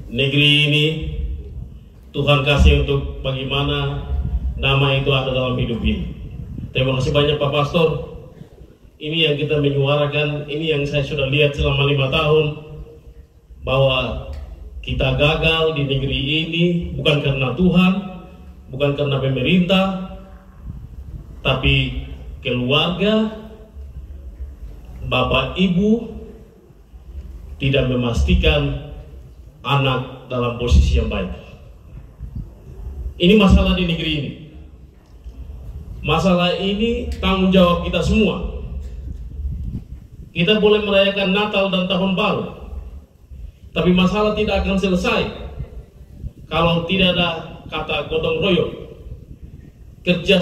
negeri ini Tuhan kasih untuk bagaimana nama itu ada dalam hidup ini. Terima kasih banyak Pak Pastor. Ini yang kita menyuarakan, ini yang saya sudah lihat selama 5 tahun, bahwa kita gagal di negeri ini bukan karena Tuhan, bukan karena pemerintah, tapi keluarga, bapak ibu tidak memastikan anak dalam posisi yang baik. Ini masalah di negeri ini. Masalah ini tanggung jawab kita semua. Kita boleh merayakan Natal dan Tahun Baru, tapi masalah tidak akan selesai kalau tidak ada kata gotong royong, kerja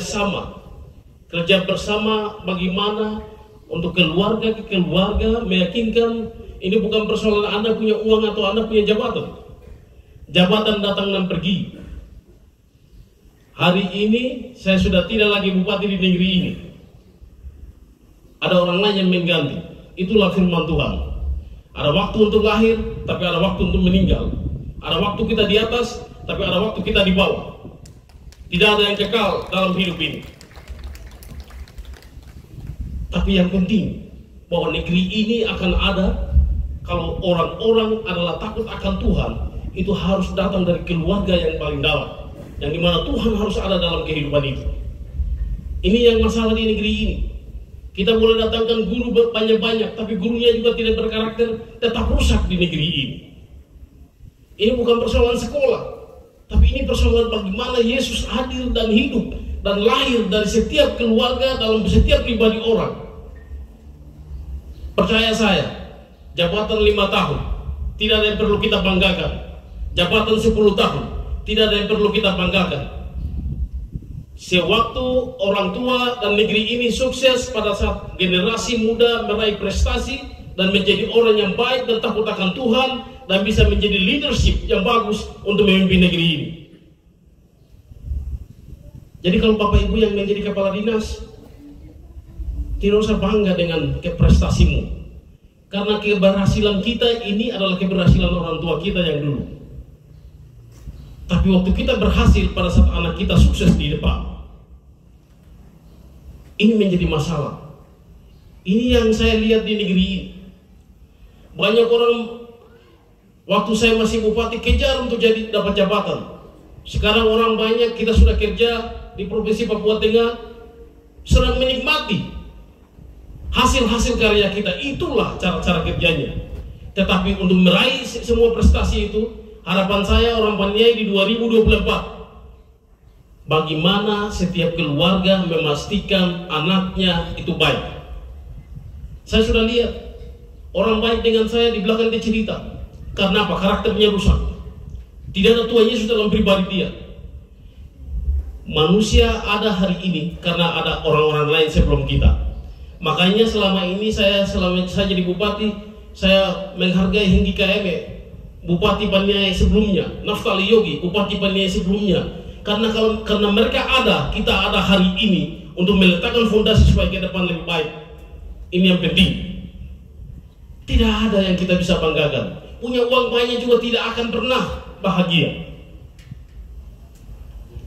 bersama bagaimana untuk keluarga ke keluarga meyakinkan ini bukan persoalan Anda punya uang atau Anda punya jabatan. Jabatan datang dan pergi. Hari ini saya sudah tidak lagi bupati di negeri ini. Ada orang lain yang mengganti. Itulah firman Tuhan. Ada waktu untuk lahir, tapi ada waktu untuk meninggal. Ada waktu kita di atas, tapi ada waktu kita di bawah. Tidak ada yang kekal dalam hidup ini. Tapi yang penting, bahwa negeri ini akan ada kalau orang-orang adalah takut akan Tuhan. Itu harus datang dari keluarga yang paling dalam, yang dimana Tuhan harus ada dalam kehidupan itu. Ini yang masalah di negeri ini. Kita boleh datangkan guru banyak-banyak, tapi gurunya juga tidak berkarakter, tetap rusak di negeri ini. Ini bukan persoalan sekolah, tapi ini persoalan bagaimana Yesus hadir dan hidup dan lahir dari setiap keluarga, dalam setiap pribadi orang. Percaya saya, jabatan 5 tahun tidak ada yang perlu kita banggakan. Jabatan 10 tahun tidak ada yang perlu kita banggakan. Sewaktu orang tua dan negeri ini sukses pada saat generasi muda meraih prestasi dan menjadi orang yang baik dan takut akan Tuhan dan bisa menjadi leadership yang bagus untuk memimpin negeri ini. Jadi kalau Bapak Ibu yang menjadi kepala dinas, tidak usah bangga dengan prestasimu, karena keberhasilan kita ini adalah keberhasilan orang tua kita yang dulu. Tapi waktu kita berhasil pada saat anak kita sukses di depan, ini menjadi masalah. Ini yang saya lihat di negeri ini. Banyak orang, waktu saya masih bupati, kejar untuk dapat jabatan. Sekarang orang banyak, kita sudah kerja di Provinsi Papua Tengah, sedang menikmati hasil-hasil karya kita. Itulah cara-cara kerjanya. Tetapi untuk meraih semua prestasi itu, harapan saya orang Paniai di 2024, bagaimana setiap keluarga memastikan anaknya itu baik. Saya sudah lihat orang baik dengan saya di belakang dia cerita. Karena apa? Karakternya rusak. Tidak ada Tuhan Yesus dalam pribadi dia. Manusia ada hari ini karena ada orang-orang lain sebelum kita. Makanya selama ini saya jadi bupati, saya menghargai Hengki KM, Bupati Paniai sebelumnya, Naftali Yogi, Bupati Paniai sebelumnya. Karena mereka ada, kita ada hari ini untuk meletakkan fondasi supaya ke depan lebih baik. Ini yang penting. Tidak ada yang kita bisa banggakan. Punya uang banyak juga tidak akan pernah bahagia.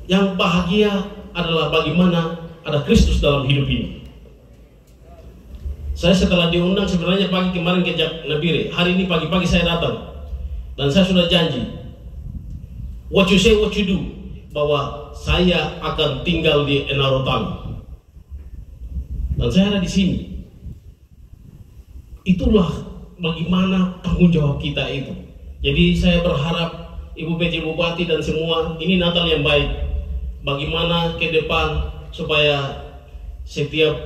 Yang bahagia adalah bagaimana ada Kristus dalam hidup ini. Saya setelah diundang sebenarnya pagi kemarin ke Nabire, hari ini pagi-pagi saya datang. Dan saya sudah janji, what you say, what you do, bahwa saya akan tinggal di Enarotan. Dan saya ada di sini. Itulah bagaimana tanggung jawab kita itu. Jadi saya berharap Ibu PJ Bupati dan semua, ini Natal yang baik. Bagaimana ke depan supaya setiap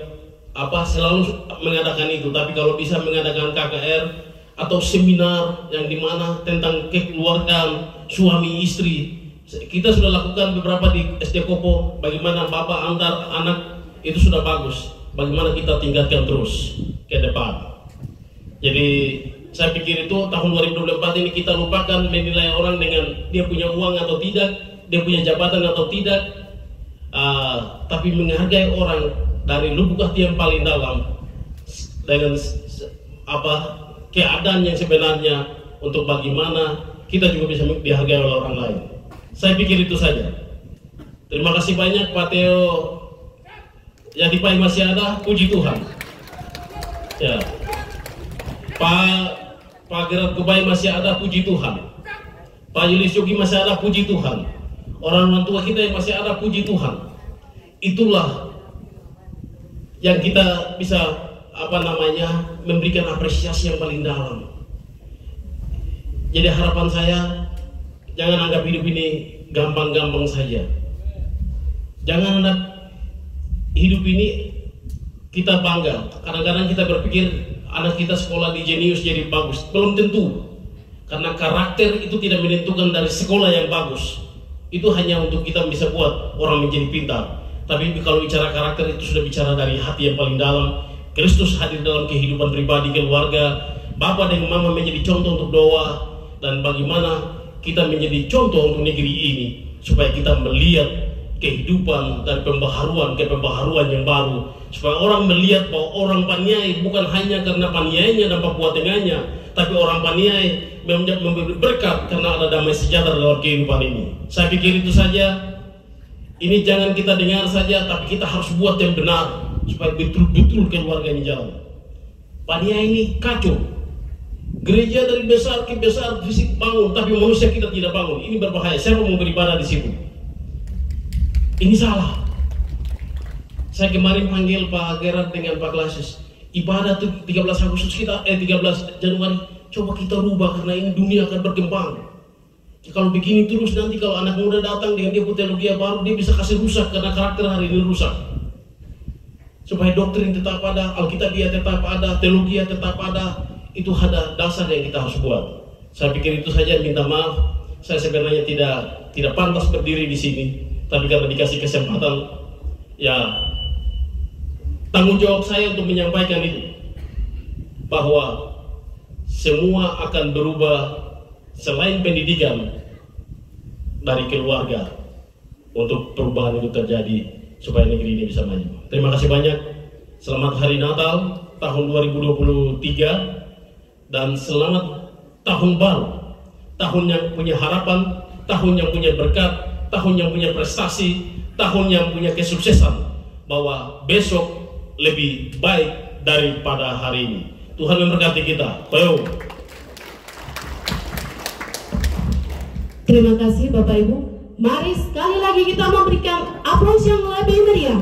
selalu mengadakan itu. Tapi kalau bisa mengadakan KKR atau seminar yang dimana tentang kekeluargaan suami istri. Kita sudah lakukan beberapa di SD Kopo, bagaimana bapak antar anak itu sudah bagus. Bagaimana kita tingkatkan terus ke depan. Jadi saya pikir itu tahun 2024 ini kita lupakan menilai orang dengan dia punya uang atau tidak, dia punya jabatan atau tidak, tapi menghargai orang dari lubuk hati yang paling dalam dengan keadaan yang sebenarnya untuk bagaimana kita juga bisa dihargai oleh orang lain. Saya pikir itu saja. Terima kasih banyak Pak Theo. Yang Dipai masih ada, puji Tuhan. Ya. Pak Gerard Kubai masih ada, puji Tuhan. Pak Yulis Yogi masih ada, puji Tuhan. Orang tua kita yang masih ada, puji Tuhan. Itulah yang kita bisa memberikan apresiasi yang paling dalam. Jadi harapan saya, jangan anggap hidup ini gampang-gampang saja. Jangan anggap hidup ini kita bangga. Kadang-kadang kita berpikir anak kita sekolah di jenius jadi bagus. Belum tentu. Karena karakter itu tidak menentukan dari sekolah yang bagus. Itu hanya untuk kita bisa buat orang menjadi pintar. Tapi kalau bicara karakter itu sudah bicara dari hati yang paling dalam. Kristus hadir dalam kehidupan pribadi, keluarga. Bapak dan Mama menjadi contoh untuk doa. Dan bagaimana kita menjadi contoh untuk negeri ini. Supaya kita melihat kehidupan dari pembaharuan ke pembaharuan yang baru. Supaya orang melihat bahwa orang Paniai bukan hanya karena Paniainya dan Papua Tengahnya, tapi orang Paniai memberi berkat karena ada damai sejahtera dalam kehidupan ini. Saya pikir itu saja. Ini jangan kita dengar saja, tapi kita harus buat yang benar supaya betul-betul keluarga ini jalan. Paniai ini kacau. Gereja dari besar ke besar fisik bangun, tapi manusia kita tidak bangun. Ini berbahaya. Siapa mau beribadah di situ? Ini salah. Saya kemarin panggil Pak Gerard dengan Pak Klasius. Ibadah tuh 13 Agustus kita, 13 Januari. Coba kita rubah karena ini dunia akan berkembang. Kalau begini terus nanti kalau anak muda datang dengan dia teologi baru, dia bisa kasih rusak karena karakter hari ini rusak. Supaya doktrin tetap ada, Alkitabiah tetap ada, teologi tetap ada. Itu ada dasar yang kita harus buat. Saya pikir itu saja. Minta maaf, saya sebenarnya tidak pantas berdiri di sini, tapi karena dikasih kesempatan, ya tanggung jawab saya untuk menyampaikan itu, bahwa semua akan berubah selain pendidikan dari keluarga untuk perubahan itu terjadi supaya negeri ini bisa maju. Terima kasih banyak. Selamat Hari Natal tahun 2023. Dan selamat tahun baru, tahun yang punya harapan, tahun yang punya berkat, tahun yang punya prestasi, tahun yang punya kesuksesan, bahwa besok lebih baik daripada hari ini. Tuhan memberkati kita. Baik. Terima kasih Bapak Ibu. Mari sekali lagi kita memberikan aplaus yang lebih meriah